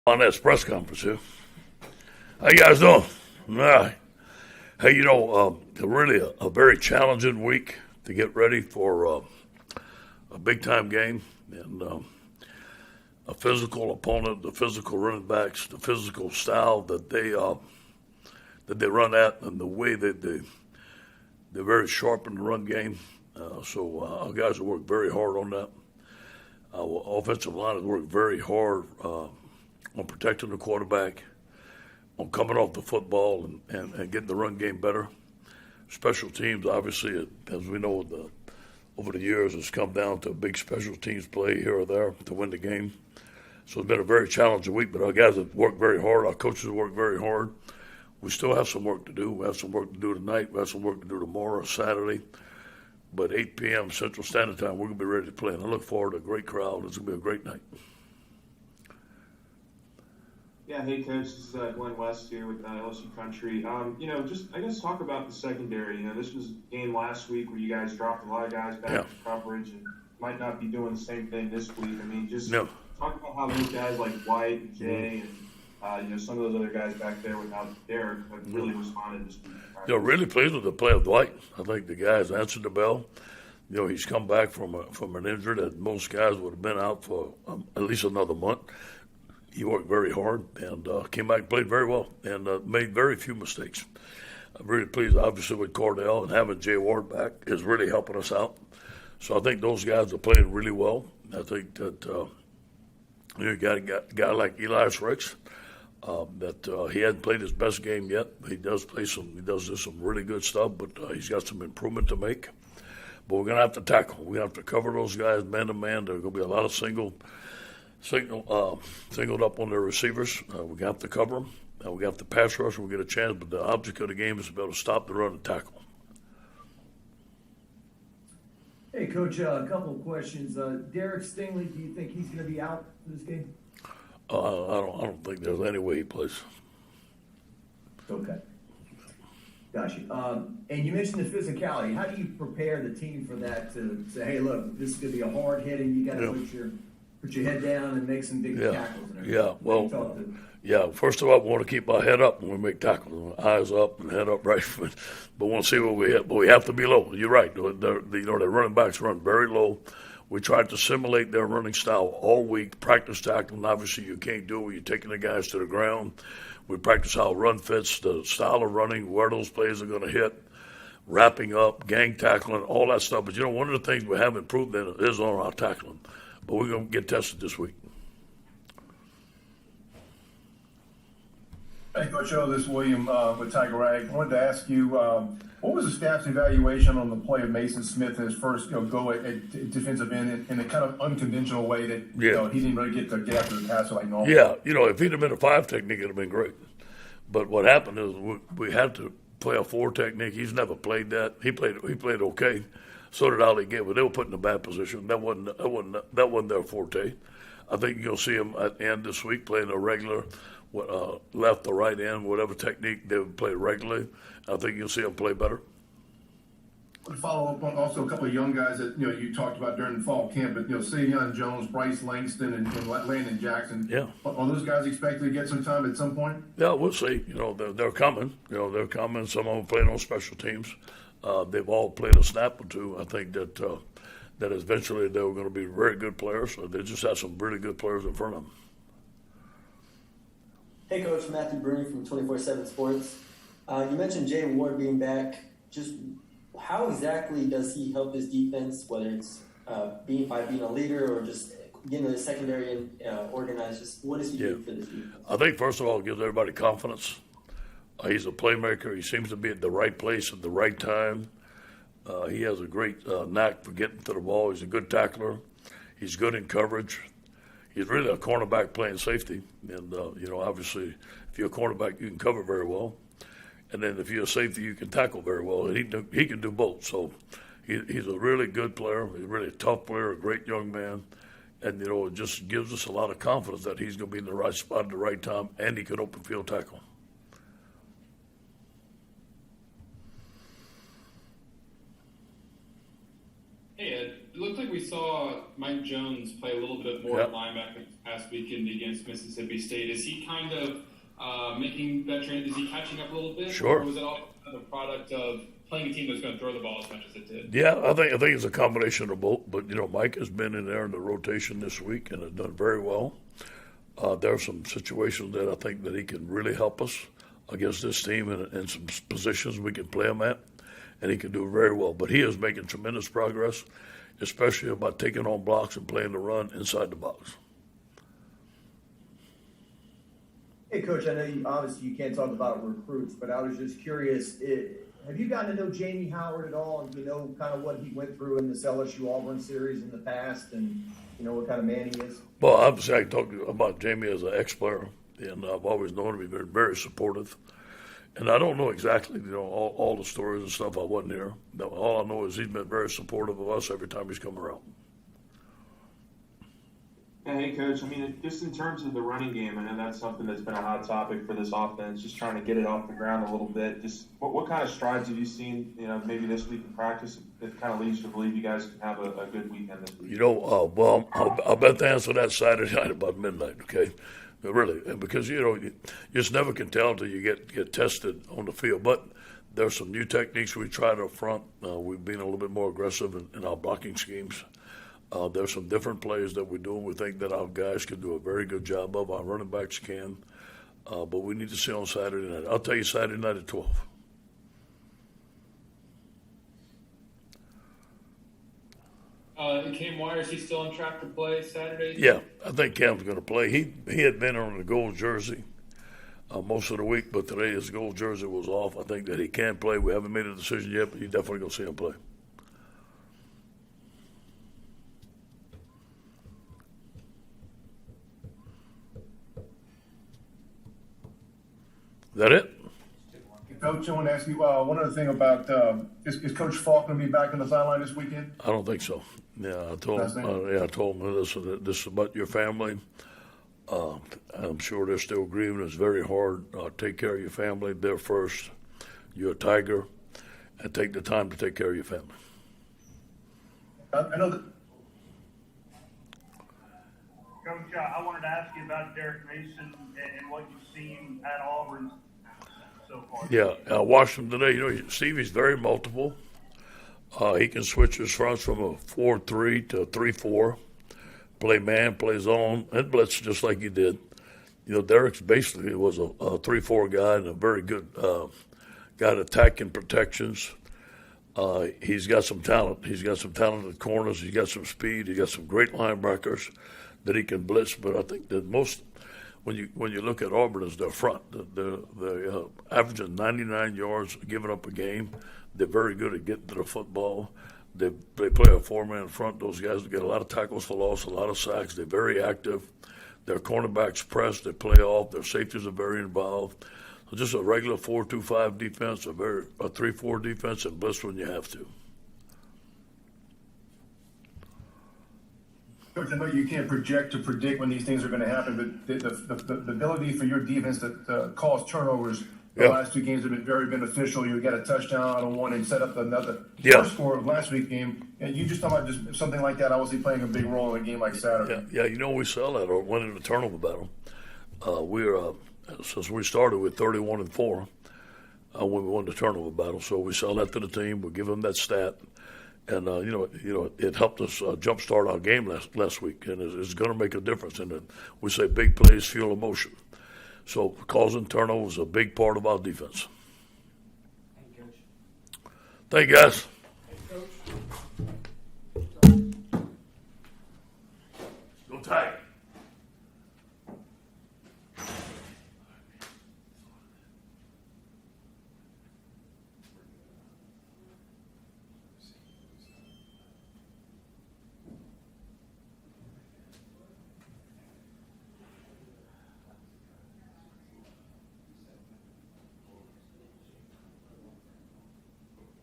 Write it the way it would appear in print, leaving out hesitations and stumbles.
On that press conference here. How you guys doing? All right. Hey, really a very challenging week to get ready for a big-time game and a physical opponent, the physical running backs, the physical style that they run at, and the way that they're very sharp in the run game. So our guys have worked very hard on that. Our offensive line has worked very hard on protecting the quarterback, on coming off the football and getting the run game better. Special teams, obviously, as we know, over the years, has come down to a big special teams play here or there to win the game. So it's been a very challenging week, but our guys have worked very hard. Our coaches have worked very hard. We still have some work to do. We have some work to do tonight. We have some work to do tomorrow, Saturday. But 8 p.m. Central Standard Time, we're going to be ready to play. And I look forward to a great crowd. It's going to be a great night. Yeah, hey Coach, this is Glenn West here with LSU Country. I guess talk about the secondary. This was a game last week where you guys dropped a lot of guys back to coverage and might not be doing the same thing this week. Talk about how those guys like White and Jay and some of those other guys back there without Derek have really responded this week. Really pleased with the play of Dwight. I think the guys answered the bell. He's come back from an injury that most guys would have been out for at least another month. He worked very hard and came back and played very well and made very few mistakes. I'm really pleased, obviously, with Cordell, and having Jay Ward back is really helping us out. So I think those guys are playing really well. I think that you got a guy like Elias Ricks that he hasn't played his best game yet. He does do some really good stuff, but he's got some improvement to make. But we're going to have to tackle. We're going to have to cover those guys man to man. There are going to be a lot of singled up on their receivers. We have to cover them. We have to pass rush when we get a chance, but the object of the game is to be able to stop the run and tackle. Hey, Coach, a couple of questions. Derek Stingley, do you think he's going to be out for this game? I don't think there's any way he plays. Okay. Gotcha. And you mentioned the physicality. How do you prepare the team for that to say, hey, look, this is going to be a hard hitting, you got to put your head down and make some big tackles and everything? First of all, we want to keep our head up when we make tackles. Eyes up and head up, right? But we want to see what we hit. But we have to be low. You're right. The running backs run very low. We tried to simulate their running style all week, practice tackling. Obviously, you can't do it when you're taking the guys to the ground. We practice how run fits, the style of running, where those plays are going to hit, wrapping up, gang tackling, all that stuff. But, one of the things we have improved in is on our tackling. But we're going to get tested this week. Hey, Coach O, this is William with Tiger Rag. I wanted to ask you, what was the staff's evaluation on the play of Mason Smith in his first go at defensive end in a kind of unconventional way that he didn't really get after the passer like normal? Yeah, if he'd have been a 5 technique, it would have been great. But what happened is we had to play a 4 technique. He's never played that. He played okay. So did Ali Gay, but they were put in a bad position. That wasn't their forte. I think you'll see him at the end this week playing a regular left or right end, whatever technique they would play regularly. I think you'll see them play better. To follow up on also a couple of young guys that you talked about during the fall camp, but Savion Jones, Bryce Langston, and Landon Jackson. Yeah, are those guys expected to get some time at some point? Yeah, we'll see. They're coming. They're coming. Some of them playing on special teams. They've all played a snap or two. I think that eventually they were going to be very good players. So they just had some really good players in front of them. Hey, Coach, Matthew Bruni from 24/7 Sports. You mentioned Jay Ward being back. Just how exactly does he help his defense, whether it's being a leader or just getting the secondary and organized? Just what does he do for this defense? I think, first of all, it gives everybody confidence. He's a playmaker. He seems to be at the right place at the right time. He has a great knack for getting to the ball. He's a good tackler. He's good in coverage. He's really a cornerback playing safety. And, obviously, if you're a cornerback, you can cover very well. And then if you're a safety, you can tackle very well. And he can do both. So he's a really good player. He's a really tough player, a great young man. And, it just gives us a lot of confidence that he's going to be in the right spot at the right time, and he can open field tackle. Hey, Ed. It looked like we saw Mike Jones play a little bit more at linebacker this past weekend against Mississippi State. Is he kind of making that trend? Is he catching up a little bit? Sure. Or was it all a product of playing a team that's going to throw the ball as much as it did? Yeah, I think it's a combination of both. But, Mike has been in there in the rotation this week and has done very well. There are some situations that I think that he can really help us against this team and some positions we can play him at, and he can do very well. But he is making tremendous progress, especially about taking on blocks and playing the run inside the box. Hey, Coach, I know obviously you can't talk about recruits, but I was just curious, have you gotten to know Jamie Howard at all? And do you know kind of what he went through in this LSU Auburn series in the past and, what kind of man he is? Well, obviously I talked about Jamie as an ex-player, and I've always known him. He's been very supportive. And I don't know exactly, all the stories and stuff. I wasn't here. All I know is he's been very supportive of us every time he's come around. Hey, Coach, just in terms of the running game, I know that's something that's been a hot topic for this offense, just trying to get it off the ground a little bit. Just what kind of strides have you seen, maybe this week in practice that kind of leads you to believe you guys can have a good weekend this week? Well, I'll bet the answer to that Saturday night about midnight, okay? Really, because, you just never can tell until you get tested on the field. But there's some new techniques we tried up front. We've been a little bit more aggressive in our blocking schemes. There's some different plays that we do, and we think that our guys can do a very good job of. Our running backs can. But we need to see on Saturday night. I'll tell you Saturday night at 12. Cam Wires, he's still on track to play Saturday? Yeah, I think Cam's going to play. He had been on the gold jersey most of the week, but today his gold jersey was off. I think that he can play. We haven't made a decision yet, but you're definitely going to see him play. Is that it? Coach, I want to ask you one other thing about is Coach Falk going to be back on the sideline this weekend? I don't think so. Yeah, I told him this is about your family. I'm sure they're still grieving. It's very hard. Take care of your family. They're first. You're a Tiger, and take the time to take care of your family. I know that. Coach, I wanted to ask you about Derek Mason and what you've seen at Auburn so far. Yeah, I watched him today. Stevie's very multiple. He can switch his fronts from a 4-3 to a 3-4, play man, play zone, and blitz just like he did. Derek's basically was a 3-4 guy and a very good guy at attacking protections. He's got some talent. He's got some talented corners. He's got some speed. He's got some great linebackers that he can blitz. But I think that most, when you look at Auburn, is their front. They're averaging 99 yards giving up a game. They're very good at getting to the football. They play a four-man front. Those guys get a lot of tackles for loss, a lot of sacks. They're very active. Their cornerbacks press. They play off. Their safeties are very involved. So just a regular 4-2-5 defense, a 3-4 defense, and blitz when you have to. Coach, I know you can't predict when these things are going to happen, but the ability for your defense to cause turnovers the last two games have been very beneficial. You got a touchdown on one and set up another first score of last week's game. And you just talking about just something like that obviously playing a big role in a game like Saturday. Yeah, we sell that or winning the turnover battle. We're since we started with 31-4 when we won the turnover battle, so we sell that to the team. We give them that stat. And, it helped us jumpstart our game last week, and it's going to make a difference. And we say big plays fuel emotion. So causing turnovers is a big part of our defense. Thank you, Coach. Thank you, guys.